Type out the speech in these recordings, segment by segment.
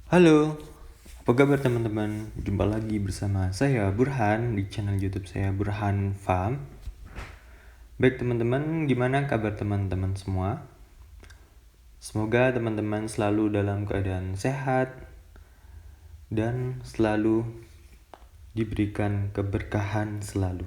Halo, apa kabar teman-teman? Jumpa lagi bersama saya Burhan di channel YouTube saya Burhan Farm. Baik teman-teman, gimana kabar teman-teman semua? Semoga teman-teman selalu dalam keadaan sehat dan selalu diberikan keberkahan selalu.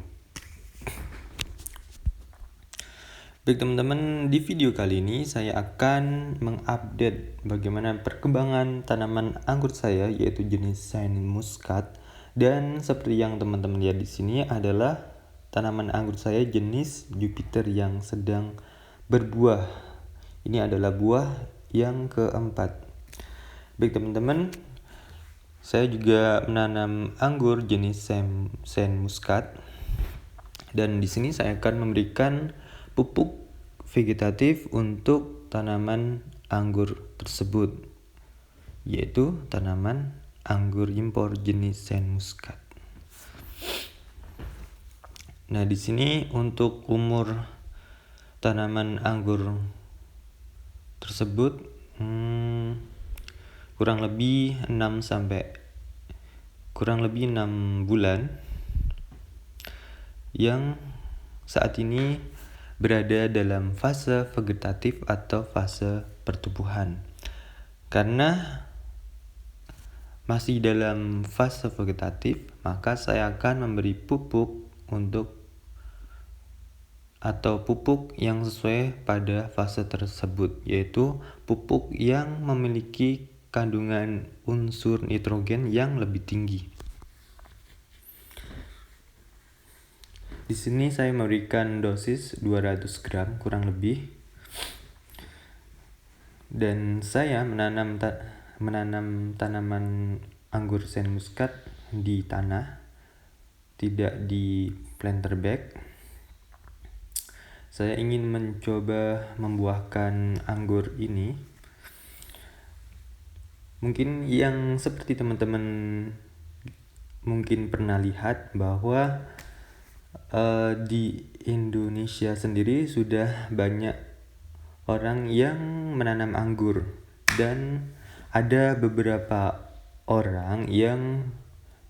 Baik teman-teman, di video kali ini saya akan mengupdate bagaimana perkembangan tanaman anggur saya, yaitu jenis Saint Muscat. Dan seperti yang teman-teman lihat di sini adalah tanaman anggur saya jenis Jupiter yang sedang berbuah. Ini adalah buah yang keempat. Baik teman-teman, saya juga menanam anggur jenis Saint Muscat. Dan di sini saya akan memberikan pupuk vegetatif untuk tanaman anggur tersebut, yaitu tanaman anggur impor jenis Saint Muscat. Nah, di sini untuk umur tanaman anggur tersebut kurang lebih 6 bulan yang saat ini berada dalam fase vegetatif atau fase pertumbuhan. Karena masih dalam fase vegetatif, maka saya akan memberi pupuk yang sesuai pada fase tersebut, yaitu pupuk yang memiliki kandungan unsur nitrogen yang lebih tinggi. Di sini saya memberikan dosis 200 gram kurang lebih. Dan saya menanam tanaman anggur Saint Muscat di tanah, tidak di planter bag. Saya ingin mencoba membuahkan anggur ini. Mungkin yang seperti teman-teman mungkin pernah lihat bahwa di Indonesia sendiri sudah banyak orang yang menanam anggur, dan ada beberapa orang yang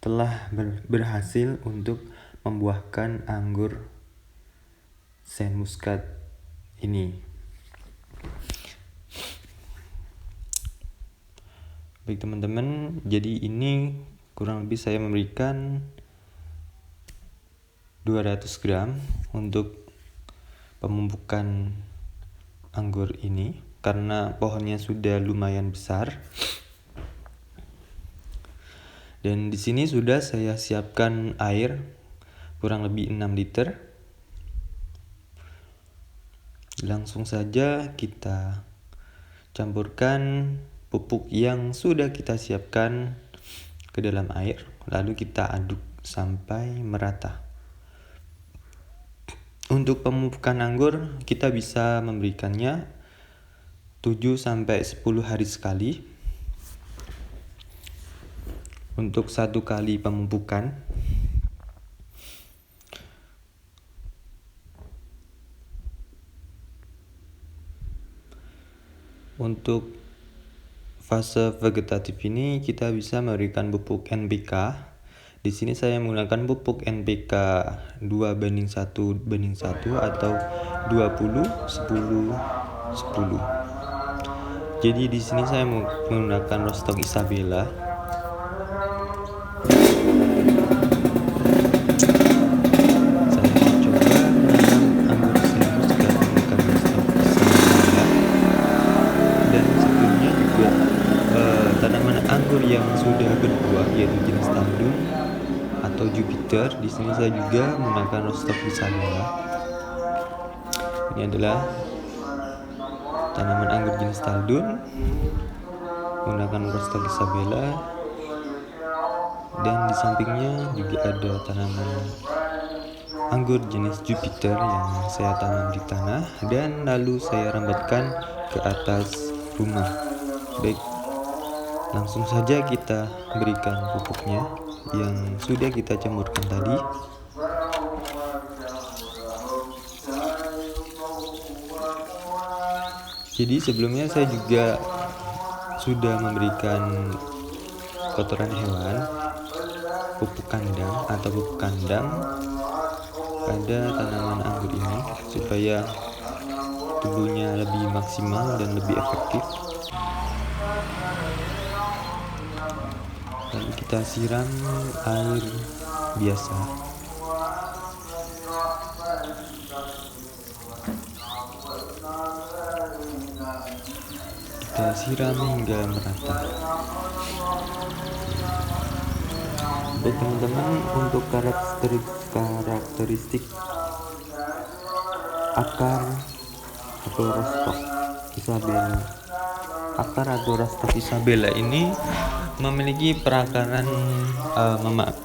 telah berhasil untuk membuahkan anggur Saint Muscat ini. Baik teman-teman, jadi ini kurang lebih saya memberikan 200 gram untuk pemupukan anggur ini karena pohonnya sudah lumayan besar. Dan di sini sudah saya siapkan air kurang lebih 6 liter. Langsung saja kita campurkan pupuk yang sudah kita siapkan ke dalam air, lalu kita aduk sampai merata. Untuk pemupukan anggur, kita bisa memberikannya 7-10 hari sekali untuk 1 kali pemupukan. Untuk fase vegetatif ini kita bisa memberikan pupuk NPK. Di sini saya menggunakan pupuk NPK 2:1:1 atau 20-10-10. Jadi di sini saya menggunakan Rostock Isabella. Saya mencoba menanam anggur Saint Muscat menggunakan Rostock Isabella. Dan sebelumnya juga tanaman anggur yang sudah berbuah, yaitu jenis Tandung atau Jupiter. Di sini saya juga menggunakan Rostock Isabella. Ini adalah tanaman anggur jenis Tandung menggunakan Rostock Isabella, dan di sampingnya juga ada tanaman anggur jenis Jupiter yang saya tanam di tanah dan lalu saya rambatkan ke atas rumah. Baik, langsung saja kita berikan pupuknya yang sudah kita campurkan tadi. Jadi sebelumnya saya juga sudah memberikan kotoran hewan, pupuk kandang atau pupuk kandang pada tanaman anggur ini supaya tumbuhnya lebih maksimal dan lebih efektif. Lalu kita siram air biasa. Kita siram hingga merata. Baik teman-teman, untuk karakteristik akar atau rostok Isabella. Akar atau rostok Isabella ini memiliki perakaran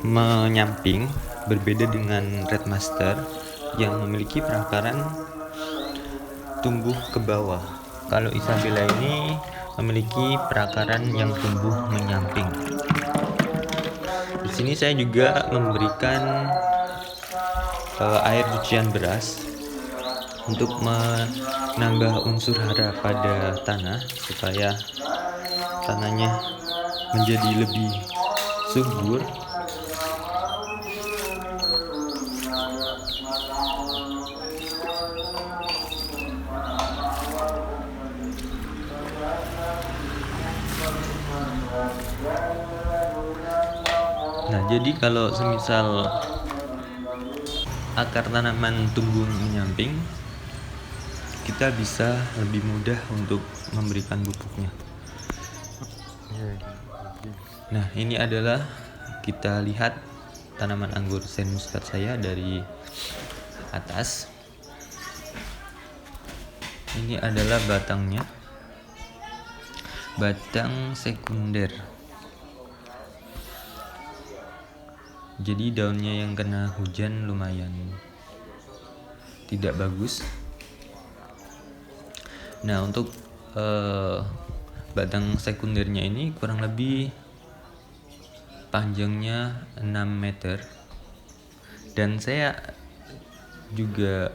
menyamping, berbeda dengan Red Master yang memiliki perakaran tumbuh ke bawah. Kalau Isabella ini memiliki perakaran yang tumbuh menyamping. Di sini saya juga memberikan air cucian beras untuk menambah unsur hara pada tanah supaya tanahnya menjadi lebih subur. Nah, jadi kalau semisal akar tanaman tumbuh menyamping, kita bisa lebih mudah untuk memberikan pupuknya. Nah, ini adalah kita lihat tanaman anggur Saint Muscat saya dari atas. Ini adalah batangnya, batang sekunder. Jadi daunnya yang kena hujan lumayan tidak bagus. Nah, untuk batang sekundernya ini kurang lebih panjangnya 6 meter. Dan saya juga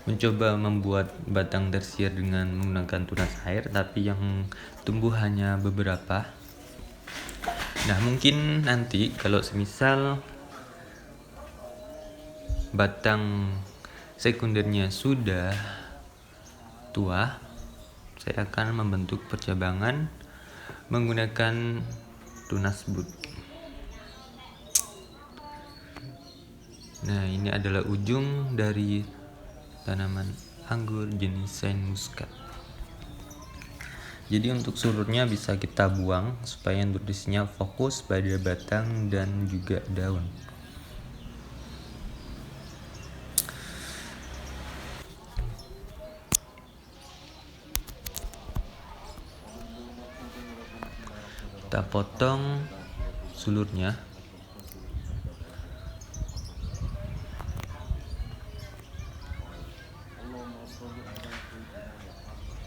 mencoba membuat batang tersier dengan menggunakan tunas air, tapi yang tumbuh hanya beberapa. Nah, mungkin nanti kalau semisal batang sekundernya sudah tua, saya akan membentuk percabangan menggunakan tunas bud. Nah, ini adalah ujung dari tanaman anggur jenis Saint Muscat. Jadi untuk sulurnya bisa kita buang supaya nutrisinya fokus pada batang dan juga daun. Kita potong sulurnya.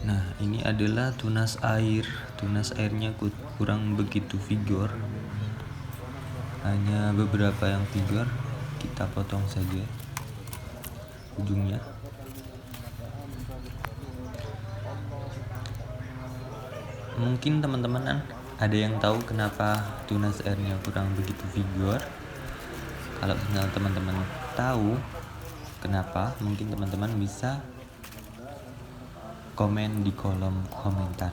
Nah, ini adalah tunas air. Tunas airnya kurang begitu vigor. Hanya beberapa yang vigor. Kita potong saja ujungnya. Mungkin teman-teman ada yang tahu kenapa tunas airnya kurang begitu vigor. Kalau teman-teman tahu kenapa, mungkin teman-teman bisa komen di kolom komentar.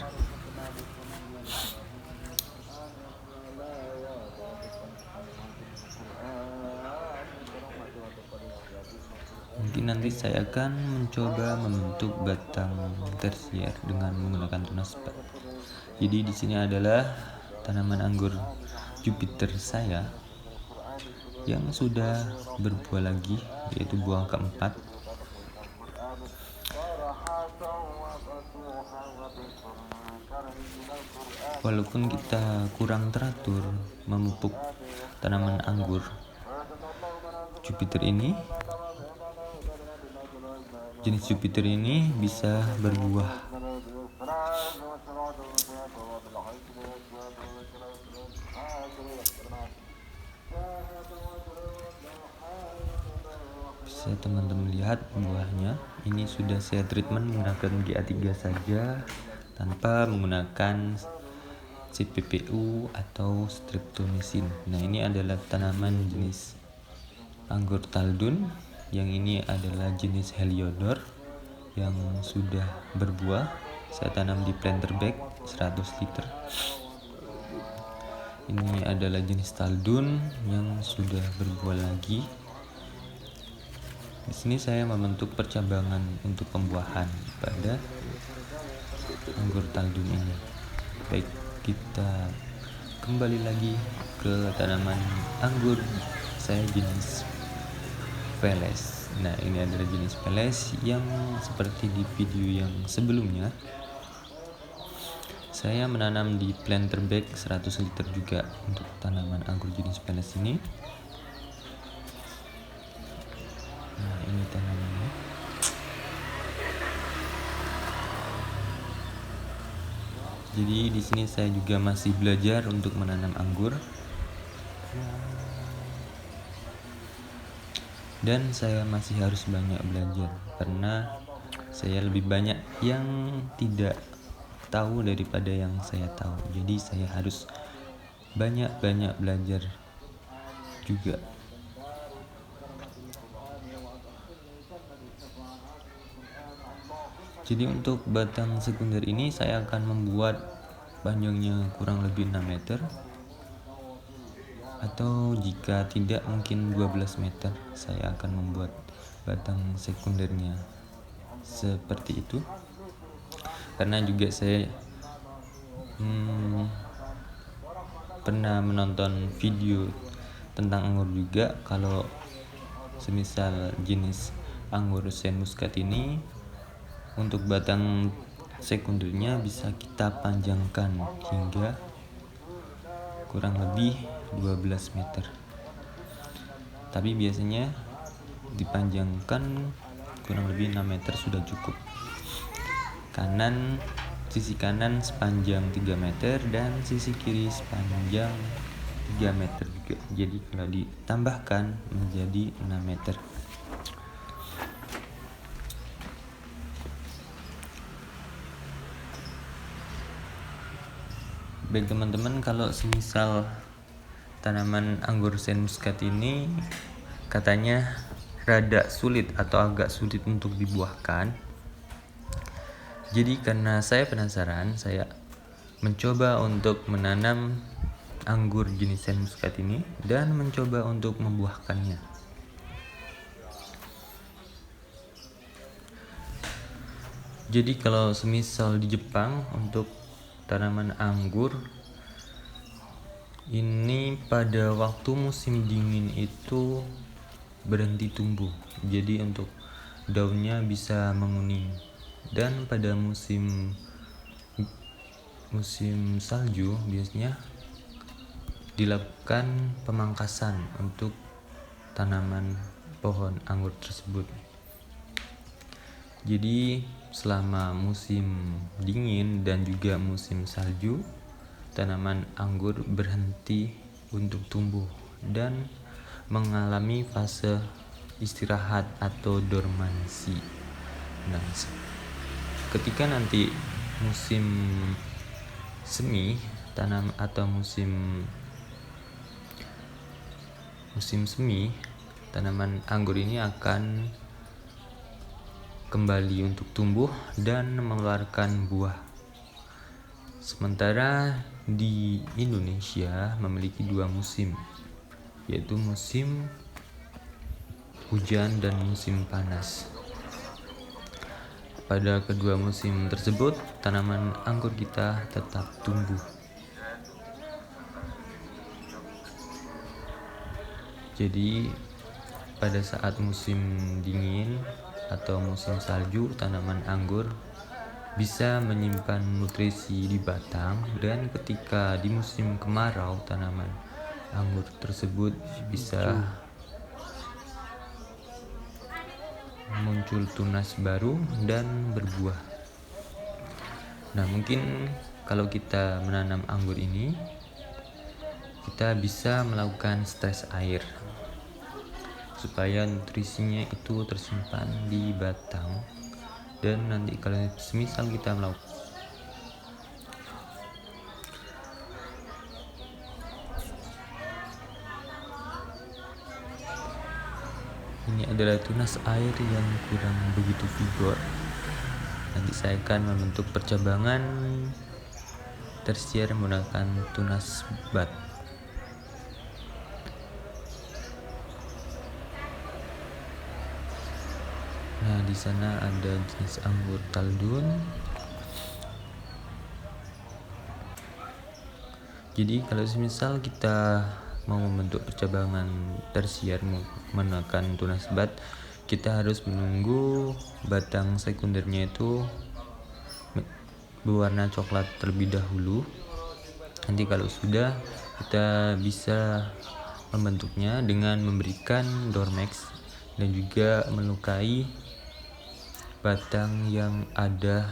Mungkin nanti saya akan mencoba membentuk batang tersier dengan menggunakan tunas bat. Jadi di sini adalah tanaman anggur Jupiter saya yang sudah berbuah lagi, yaitu buah keempat. Walaupun kita kurang teratur memupuk tanaman anggur Jupiter ini, jenis Jupiter ini bisa berbuah. Bisa teman-teman lihat buahnya. Ini sudah saya treatment menggunakan GA3 saja tanpa menggunakan CPPU atau Streptomycin. Nah, ini adalah tanaman jenis anggur Taldun. Yang ini adalah jenis Heliodor yang sudah berbuah. Saya tanam di planter bag 100 liter. Ini adalah jenis Taldun yang sudah berbuah lagi. Di sini saya membentuk percabangan untuk pembuahan pada anggur Taldun ini. Baik, kita kembali lagi ke tanaman anggur saya jenis Veles. Nah, ini adalah jenis Veles yang seperti di video yang sebelumnya. Saya menanam di planter bag 100 liter juga untuk tanaman anggur jenis Veles ini. Nah, ini tanamannya. Jadi di sini saya juga masih belajar untuk menanam anggur. Dan saya masih harus banyak belajar karena saya lebih banyak yang tidak tahu daripada yang saya tahu. Jadi saya harus banyak-banyak belajar juga. Jadi untuk batang sekunder ini saya akan membuat panjangnya kurang lebih 6 meter, atau jika tidak mungkin 12 meter. Saya akan membuat batang sekundernya seperti itu, karena juga saya pernah menonton video tentang anggur juga. Kalau semisal jenis anggur Saint Muscat ini, untuk batang sekundernya bisa kita panjangkan hingga kurang lebih 12 meter. Tapi biasanya dipanjangkan kurang lebih 6 meter sudah cukup. Sisi kanan sepanjang 3 meter dan sisi kiri sepanjang 3 meter juga. Jadi kalau ditambahkan menjadi 6 meter. Baik teman-teman, kalau semisal tanaman anggur Saint Muscat ini katanya rada sulit atau agak sulit untuk dibuahkan. Jadi karena saya penasaran, saya mencoba untuk menanam anggur jenis Saint Muscat ini dan mencoba untuk membuahkannya. Jadi kalau semisal di Jepang untuk tanaman anggur ini pada waktu musim dingin itu berhenti tumbuh. Jadi untuk daunnya bisa menguning. Dan pada musim salju biasanya dilakukan pemangkasan untuk tanaman pohon anggur tersebut. Jadi selama musim dingin dan juga musim salju, tanaman anggur berhenti untuk tumbuh dan mengalami fase istirahat atau dormansi. Nah, ketika nanti musim semi musim semi, tanaman anggur ini akan kembali untuk tumbuh dan mengeluarkan buah. Sementara di Indonesia memiliki 2 musim, yaitu musim hujan dan musim panas. Pada kedua musim tersebut, tanaman anggur kita tetap tumbuh. Jadi pada saat musim dingin atau musim salju, tanaman anggur bisa menyimpan nutrisi di batang, dan ketika di musim kemarau tanaman anggur tersebut bisa muncul tunas baru dan berbuah. Nah, mungkin kalau kita menanam anggur ini, kita bisa melakukan stres air supaya nutrisinya itu tersimpan di batang, dan nanti kalau semisal kita melakukan Ini adalah tunas air yang kurang begitu vigor. Nanti saya akan membentuk percabangan tersier menggunakan tunas bat. Nah, di sana ada jenis anggur Taldun. Jadi kalau semisal kita mau membentuk percabangan tersier menggunakan tunas bat, kita harus menunggu batang sekundernya itu berwarna coklat terlebih dahulu. Nanti kalau sudah, kita bisa membentuknya dengan memberikan Dormex dan juga melukai batang yang ada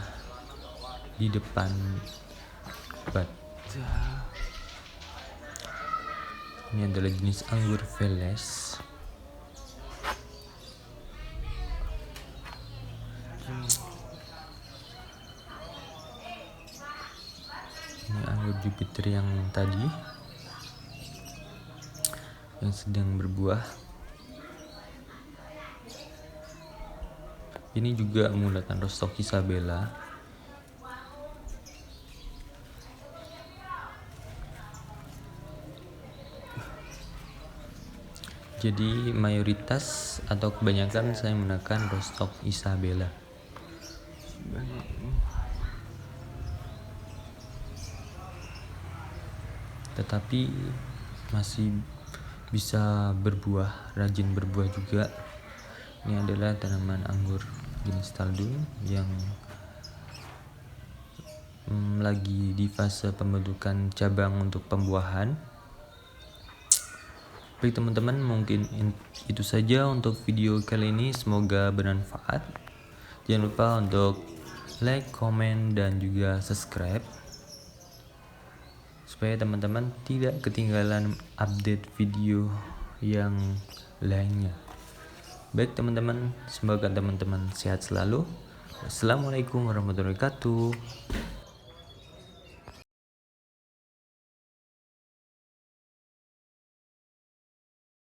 di depan bat. Ini adalah jenis anggur Veles. Ini anggur Jupiter yang tadi yang sedang berbuah. Ini juga menggunakan Rostock Isabella. Jadi mayoritas atau kebanyakan saya menggunakan Rostock Isabella. Tetapi masih bisa berbuah, rajin berbuah juga. Ini adalah tanaman anggur jenis Taldun yang lagi di fase pembentukan cabang untuk pembuahan. Baik teman-teman, mungkin itu saja untuk video kali ini, semoga bermanfaat. Jangan lupa untuk like, komen, dan juga subscribe supaya teman-teman tidak ketinggalan update video yang lainnya. Baik teman-teman, semoga teman-teman sehat selalu. Assalamualaikum warahmatullahi wabarakatuh.